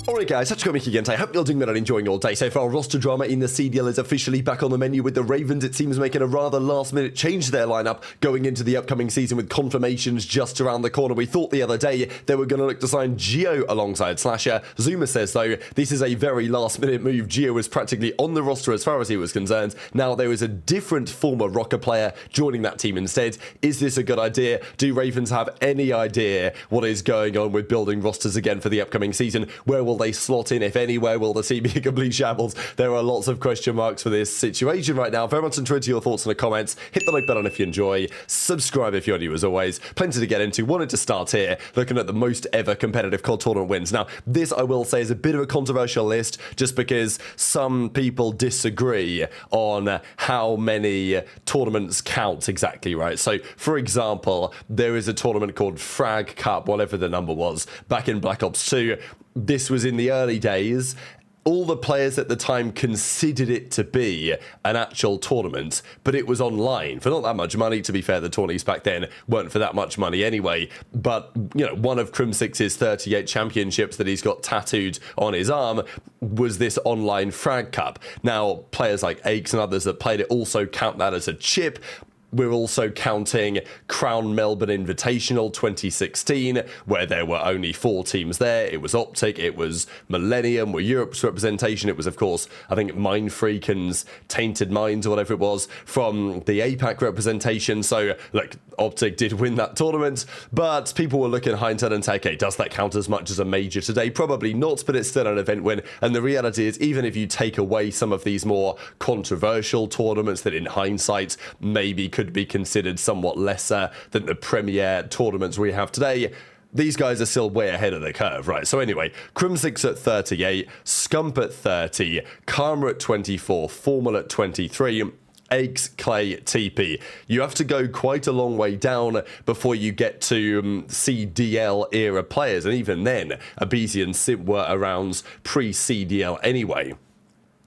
Alright guys, such a comic again. I hope you're doing well and enjoying your day so far. Roster drama in the CDL is officially back on the menu, with the Ravens, it seems, making a rather last minute change to their lineup going into the upcoming season, with confirmations just around the corner. We thought the other day they were going to look to sign Geo alongside Slasher. Zuma says though this is a very last minute move. Geo was practically on the roster as far as he was concerned. Now there is a different former Rokkr player joining that team instead. Is this a good idea? Do Ravens have any idea what is going on with building rosters again for the upcoming season? Where will they slot in, if anywhere? Will the team be a complete shambles? There are lots of question marks for this situation right now. Very much enjoyed your thoughts in the comments. Hit the like button if you enjoy. Subscribe if you're new as always. Plenty to get into. Wanted to start here looking at the most ever competitive COD tournament wins. Now, this I will say is a bit of a controversial list just because some people disagree on how many tournaments count exactly, right? So, for example, there is a tournament called Frag Cup, whatever the number was, back in Black Ops 2. This was in the early days. All the players at the time considered it to be an actual tournament, but it was online for not that much money. To be fair, the tourneys back then weren't for that much money anyway. But, you know, one of Crim6's 38 championships that he's got tattooed on his arm was this online Frag Cup. Now, players like Aches and others that played it also count that as a chip. We're also counting Crown Melbourne Invitational 2016, where there were only 4 teams there. It was OpTic, it was Millennium, were Europe's representation. It was, of course, I think Mindfreak and Tainted Minds or whatever it was from the APAC representation. So, look, OpTic did win that tournament, but people were looking hindsight and say, okay, does that count as much as a major today? Probably not, but it's still an event win. And the reality is, even if you take away some of these more controversial tournaments that in hindsight maybe could be considered somewhat lesser than the premier tournaments we have today, these guys are still way ahead of the curve, right? So anyway, Crim6 at 38, Scump at 30, Karma at 24, Formal at 23, Eggs, Clay, TP. You have to go quite a long way down before you get to CDL era players, and even then, aBeZy and Simp were around pre-CDL anyway.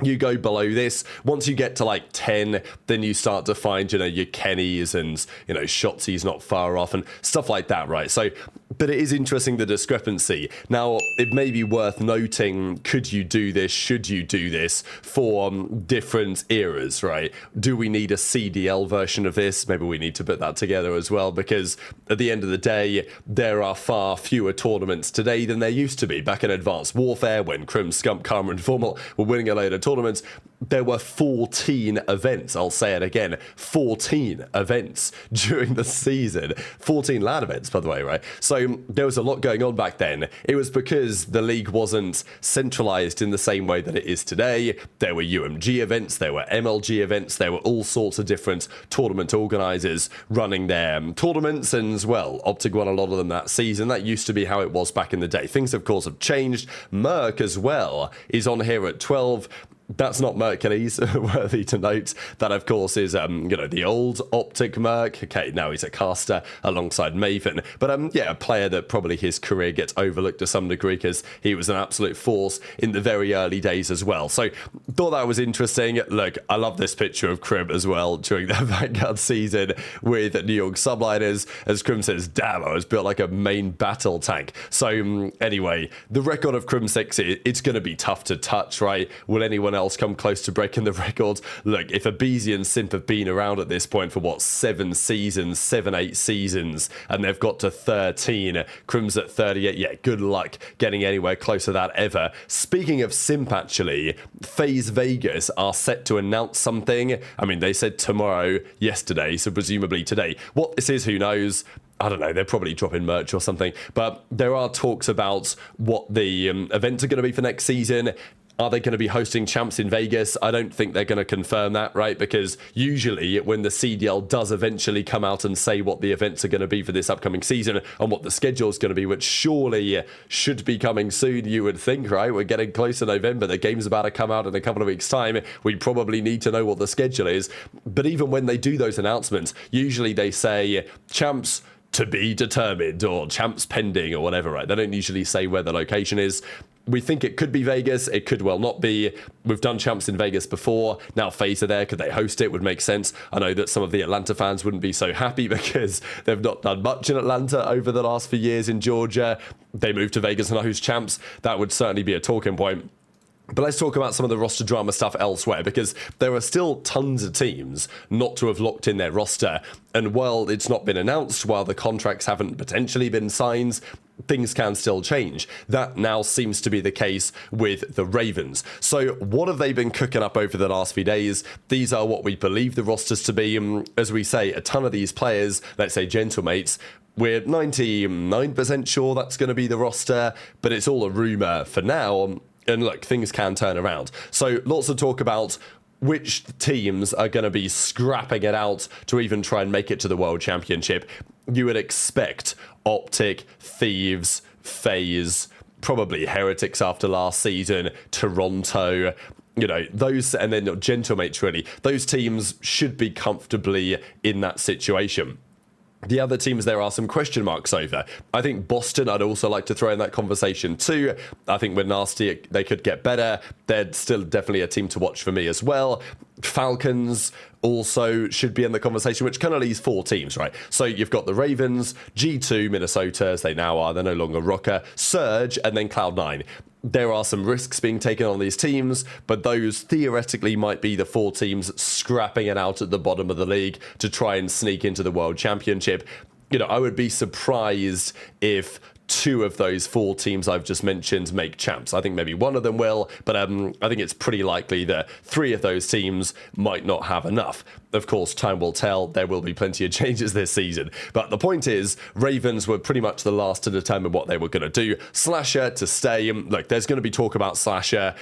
You go below this, once you get to like 10, then you start to find, you know, your Kennys and, you know, Shotzzy's not far off and stuff like that, right? So, but it is interesting, the discrepancy. Now, it may be worth noting, could you do this, should you do this for different eras, right? Do we need a CDL version of this? Maybe we need to put that together as well, because at the end of the day, there are far fewer tournaments today than there used to be. Back in Advanced Warfare, when Crim, Scump, Karma and Formal were winning a load of tournaments, there were 14 events. I'll say it again, 14 events during the season. 14 LAN events, by the way, right? So there was a lot going on back then. It was because the league wasn't centralized in the same way that it is today. There were UMG events, there were MLG events, there were all sorts of different tournament organizers running their tournaments, and as well, OpTic won a lot of them that season. That used to be how it was back in the day. Things, of course, have changed. Merc as well is on here at 12. That's not Mercules, worthy to note. That, of course, is, you know, the old OpTic Merc. Okay, now he's a caster alongside Maven. But, yeah, a player that probably his career gets overlooked to some degree because he was an absolute force in the very early days as well. So, thought that was interesting. Look, I love this picture of Crim as well during their Vanguard season with New York Subliners. As Crim says, damn, I was built like a main battle tank. So, anyway, the record of Crim6, it's going to be tough to touch, right? Will anyone else come close to breaking the records? Look, if aBeZy and Simp have been around at this point for what, 7 seasons, 8 seasons, and they've got to 13, Crim's at 38, yeah, good luck getting anywhere close to that ever. Speaking of Simp, actually, FaZe Vegas are set to announce something. I mean, they said tomorrow, yesterday, so presumably today. What this is, who knows? I don't know, they're probably dropping merch or something, but there are talks about what the events are going to be for next season. Are they going to be hosting champs in Vegas? I don't think they're going to confirm that, right? Because usually when the CDL does eventually come out and say what the events are going to be for this upcoming season and what the schedule is going to be, which surely should be coming soon, you would think, right? We're getting close to November. The game's about to come out in a couple of weeks' time. We probably need to know what the schedule is. But even when they do those announcements, usually they say champs to be determined or champs pending or whatever, right? They don't usually say where the location is. We think it could be Vegas. It could well not be. We've done champs in Vegas before. Now FaZe are there. Could they host it? Would make sense. I know that some of the Atlanta fans wouldn't be so happy because they've not done much in Atlanta over the last few years in Georgia. They moved to Vegas and host champs. That would certainly be a talking point. But let's talk about some of the roster drama stuff elsewhere, because there are still tons of teams not to have locked in their roster. And while it's not been announced, while the contracts haven't potentially been signed, things can still change. That now seems to be the case with the Ravens. So what have they been cooking up over the last few days? These are what we believe the rosters to be. As we say, a ton of these players, let's say gentlemates, we're 99% sure that's going to be the roster, but it's all a rumor for now. And look, things can turn around. So lots of talk about which teams are going to be scrapping it out to even try and make it to the World Championship. You would expect OpTic, Thieves, FaZe, probably Heretics after last season, Toronto, you know, those, and then gentlemates really. Those teams should be comfortably in that situation. The other teams there are some question marks over. I think Boston I'd also like to throw in that conversation too. I think with Nastie they could get better. They're still definitely a team to watch for me as well. Falcons also should be in the conversation, which kind of leaves 4 teams, right? So you've got the Ravens, G2, Minnesota, as they now are, they're no longer Rokkr, Surge, and then Cloud9. There are some risks being taken on these teams, but those theoretically might be the 4 teams scrapping it out at the bottom of the league to try and sneak into the World Championship. You know, I would be surprised if 2 of those 4 teams I've just mentioned make champs. I think maybe 1 of them will, but I think it's pretty likely that 3 of those teams might not have enough. Of course, time will tell. There will be plenty of changes this season. But the point is, Ravens were pretty much the last to determine what they were going to do. Slasher to stay. Look, there's going to be talk about Slasher.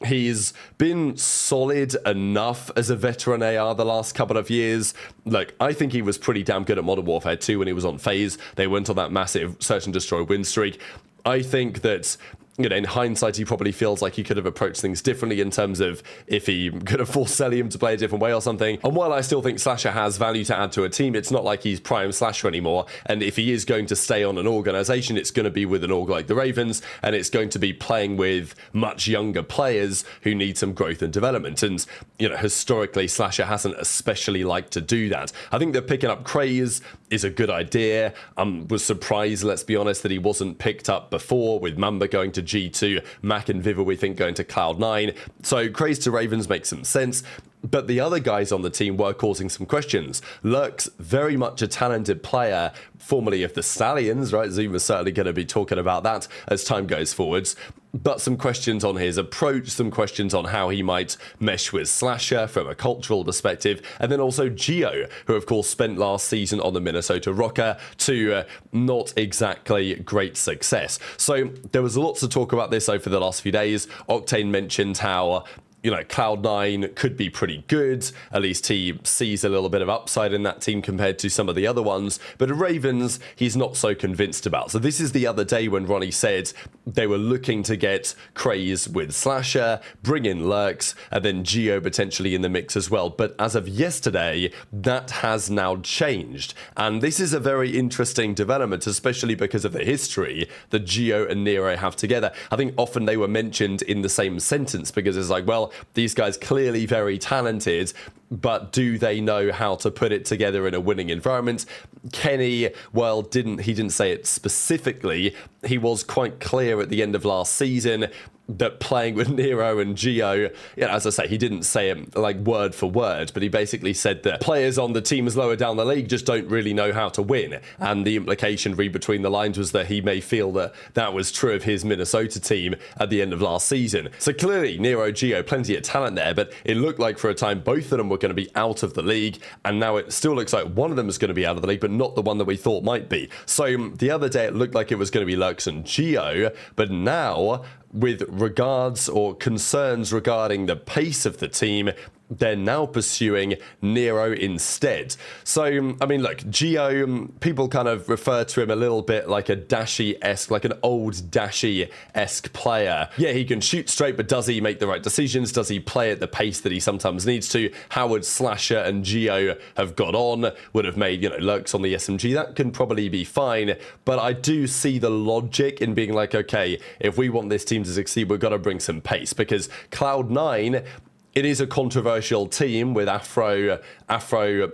He's been solid enough as a veteran AR the last couple of years. Look, I think he was pretty damn good at Modern Warfare 2 when he was on FaZe. They went on that massive search and destroy win streak. I think that, you know, in hindsight, he probably feels like he could have approached things differently in terms of if he could have forced Selim to play a different way or something. And while I still think Slasher has value to add to a team, it's not like he's prime Slasher anymore. And if he is going to stay on an organization, it's going to be with an org like the Ravens, and it's going to be playing with much younger players who need some growth and development. And, you know, historically, Slasher hasn't especially liked to do that. I think that picking up Craze is a good idea. Was surprised, let's be honest, that he wasn't picked up before, with Mamba going to G2, Mac and Viva, we think, going to Cloud9. So Craze to Ravens makes some sense. But the other guys on the team were causing some questions. Lurk's very much a talented player, formerly of the Stallions, right? Zuma's certainly going to be talking about that as time goes forwards. But some questions on his approach, some questions on how he might mesh with Slasher from a cultural perspective, and then also Geo, who of course spent last season on the Minnesota Rokkr to not exactly great success. So there was lots to talk about this over the last few days. Octane mentioned how, you know, Cloud9 could be pretty good. At least he sees a little bit of upside in that team compared to some of the other ones. But Ravens, he's not so convinced about. So this is the other day when Ronnie said they were looking to get Craze with Slasher, bring in Lurks, and then Geo potentially in the mix as well. But as of yesterday, that has now changed. And this is a very interesting development, especially because of the history that Geo and Nero have together. I think often they were mentioned in the same sentence because it's like, well, these guys clearly very talented, but do they know how to put it together in a winning environment? Kenny, well, he didn't say it specifically. He was quite clear at the end of last season that playing with Nero and Geo, as I say, he didn't say it like word for word, but he basically said that players on the teams lower down the league just don't really know how to win. And the implication read between the lines was that he may feel that that was true of his Minnesota team at the end of last season. So clearly, Nero, Geo, plenty of talent there, but it looked like for a time both of them were going to be out of the league, and now it still looks like one of them is going to be out of the league, but not the one that we thought might be. So the other day it looked like it was going to be Lurks and Geo, but now, with regards or concerns regarding the pace of the team, they're now pursuing Nero instead. So, I mean, look, Geo, people kind of refer to him a little bit like a Dashy-esque, like an old Dashy-esque player. Yeah, he can shoot straight, but does he make the right decisions? Does he play at the pace that he sometimes needs to? How would Slasher and Geo have got on? Would have made, lurks on the SMG. That can probably be fine, but I do see the logic in being like, okay, if we want this team to succeed, we've got to bring some pace, because Cloud9, it is a controversial team with Afro,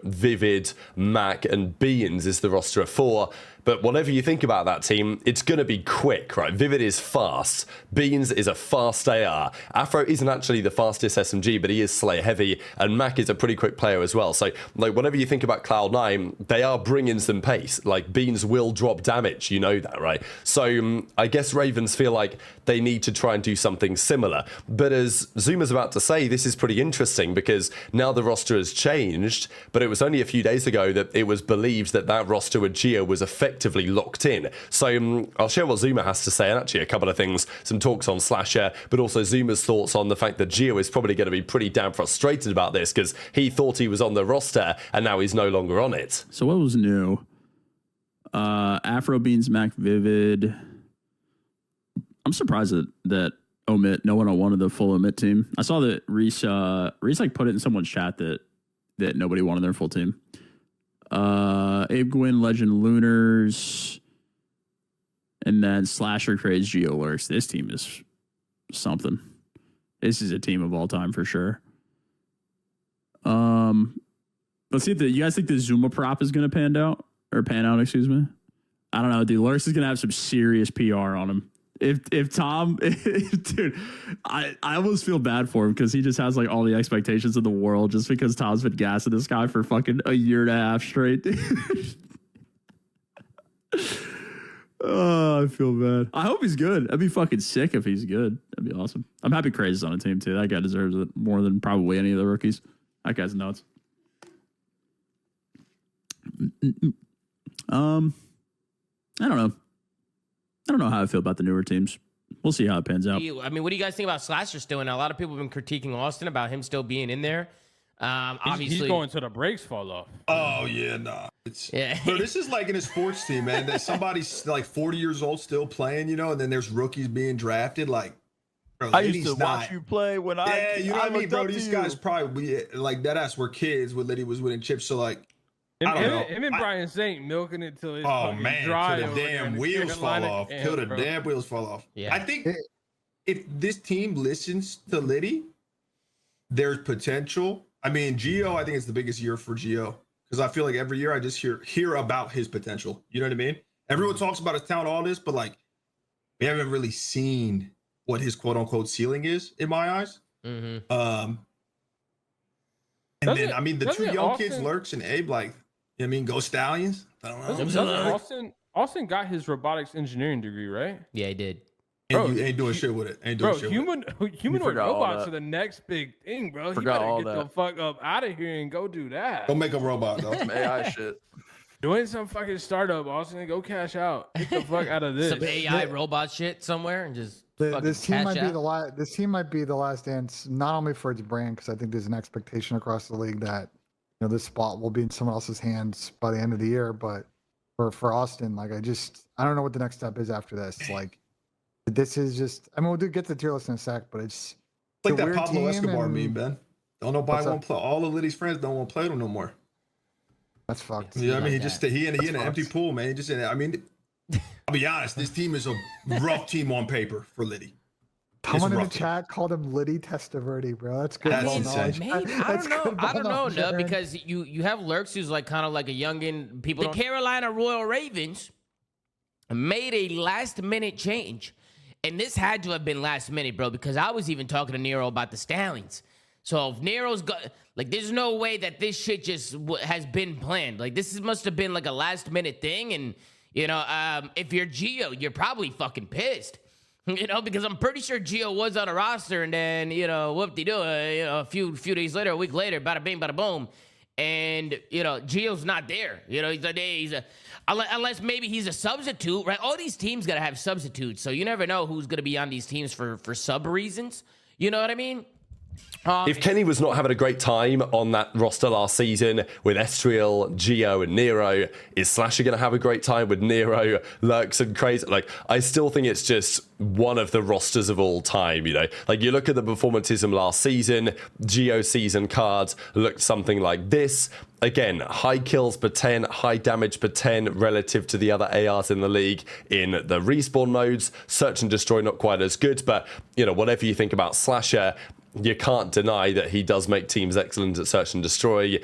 Vivid, Mac, and Beans is the roster of 4. But whatever you think about that team, it's going to be quick, right? Vivid is fast. Beans is a fast AR. Afro isn't actually the fastest SMG, but he is Slayer heavy. And Mac is a pretty quick player as well. So, like, whatever you think about Cloud9, they are bringing some pace. Like, Beans will drop damage. You know that, right? So, I guess Ravens feel like they need to try and do something similar. But as Zuma's about to say, this is pretty interesting because now the roster has changed, but it was only a few days ago that it was believed that that roster with Geo was effectively locked in. So I'll share what Zuma has to say, and actually a couple of things, some talks on Slasher, but also Zuma's thoughts on the fact that Geo is probably going to be pretty damn frustrated about this because he thought he was on the roster and now he's no longer on it. So what was new? Afro, Beans, Mac, Vivid. I'm surprised that Omit, no one on one of the full Omit team. I saw that Reese like put it in someone's chat that nobody wanted their full team. Abe Gwyn, Legend Lunars, and then Slasher creates Geo Lurks. This team is something. This is a team of all time for sure. Let's see if you guys think the Zuma prop is going to pan out, excuse me. I don't know, dude. Lurks is going to have some serious PR on him. If Tom, dude, I almost feel bad for him because he just has like all the expectations in the world just because Tom's been gassing this guy for fucking a year and a half straight. Oh, I feel bad. I hope he's good. I'd be fucking sick if he's good. That'd be awesome. I'm happy Crazy's on a team too. That guy deserves it more than probably any of the rookies. That guy's nuts. I don't know how I feel about the newer teams. We'll see how it pans out. I mean, what do you guys think about Slasher still in? A lot of people have been critiquing Austin about him still being in there. Obviously, he's going to the brakes fall off. Oh yeah, nah. Bro, this is like in a sports team, man. That somebody's like 40 years old still playing, and then there's rookies being drafted. Like, bro, I used to watch you play when yeah, you know what I mean, bro. These guys probably like that ass were kids when Liddy was winning chips. So like, I don't know. Him and Brian Saint milking it till it's dry. Till the damn wheels fall off. Till the damn wheels fall off. Yeah. I think if this team listens to Liddy, there's potential. I mean, Geo, I think it's the biggest year for Geo because I feel like every year I just hear about his potential. You know what I mean? Everyone talks about his talent, all this, but like we haven't really seen what his quote unquote ceiling is in my eyes. And then I mean the two young kids, Lurks and Abe, like. I mean, go Stallions. I don't know. Austin got his robotics engineering degree, right? Yeah, he did. Bro, you ain't doing shit with it. Humanoid robots are the next big thing, bro. You better get the fuck up out of here and go do that. Go make a robot, though. Some AI shit. Doing some fucking startup, Austin. Go cash out. Get the fuck out of this. Some AI robot shit somewhere and just this team might be the last. This team might be the last dance, not only for its brand, because I think there's an expectation across the league that this spot will be in someone else's hands by the end of the year. But for Austin, like I don't know what the next step is after this. Like this is just. I mean, we'll get the tier list in a sec, but it's like that Pablo Escobar meme, Ben. Don't nobody want to play. All of Liddy's friends don't want to play with him no more. That's fucked. You know what I mean? He in an empty pool, man. I mean, I'll be honest. This team is a rough team on paper for Liddy. Someone in the chat called him Liddy Testaverde, bro. That's good. That's insane. Maybe, I don't know, no, because you have Lurks who's like kind of like a youngin. The Carolina Royal Ravens made a last minute change, and this had to have been last minute, bro, because I was even talking to Nero about the Stallions. So if Nero's got like, there's no way that this shit just has been planned. Like this must have been like a last minute thing, and if you're Geo, you're probably fucking pissed. Because I'm pretty sure Geo was on a roster, and then, whoop-de-doo, a few days later, a week later, bada bing, bada boom, and, Geo's not there. Unless maybe he's a substitute, right? All these teams got to have substitutes, so you never know who's going to be on these teams for sub reasons. You know what I mean? If Kenny was not having a great time on that roster last season with Estriel, Geo, and Nero, is Slasher going to have a great time with Nero, Lurks, and Crazy? Like, I still think it's just one of the rosters of all time, you know? Like, you look at the performances from last season, Geo season cards looked something like this. Again, high kills per 10, high damage per 10 relative to the other ARs in the league in the respawn modes. Search and Destroy not quite as good, but, you know, whatever you think about Slasher, you can't deny that he does make teams excellent at Search and Destroy.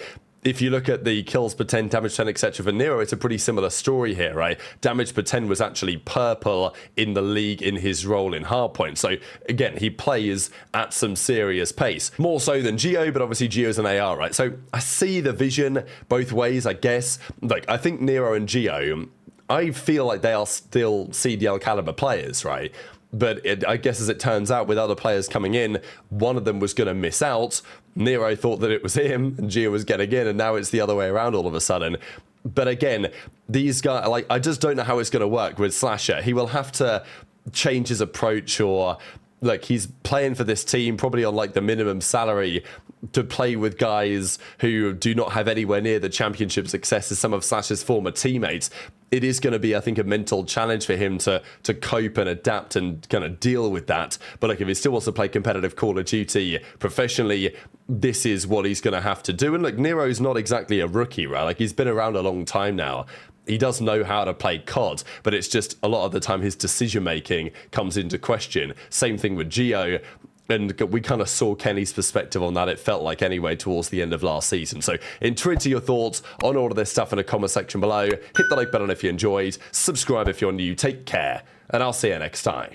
If you look at the kills per 10, damage 10, etc. for Nero, it's a pretty similar story here, right? Damage per 10 was actually purple in the league in his role in Hardpoint. So again, he plays at some serious pace. More so than Geo, but obviously Geo's an AR, right? So I see the vision both ways, I guess. Like, I think Nero and Geo, I feel like they are still CDL caliber players, right? But I guess as it turns out, with other players coming in, one of them was going to miss out. Nero thought that it was him, and Geo was getting in, and now it's the other way around all of a sudden. But again, these guys, like, I just don't know how it's going to work with Slasher. He will have to change his approach, or like, he's playing for this team probably on like the minimum salary to play with guys who do not have anywhere near the championship success as some of Slasher's former teammates. It is going to be, I think, a mental challenge for him to cope and adapt and kind of deal with that. But like, if he still wants to play competitive Call of Duty professionally, this is what he's going to have to do. And look, Nero's not exactly a rookie, right? Like, he's been around a long time now. He does know how to play COD, but it's just a lot of the time his decision-making comes into question. Same thing with Geo. And we kind of saw Kenny's perspective on that, it felt like, anyway, towards the end of last season. So enter into your thoughts on all of this stuff in the comment section below. Hit the like button if you enjoyed. Subscribe if you're new. Take care, and I'll see you next time.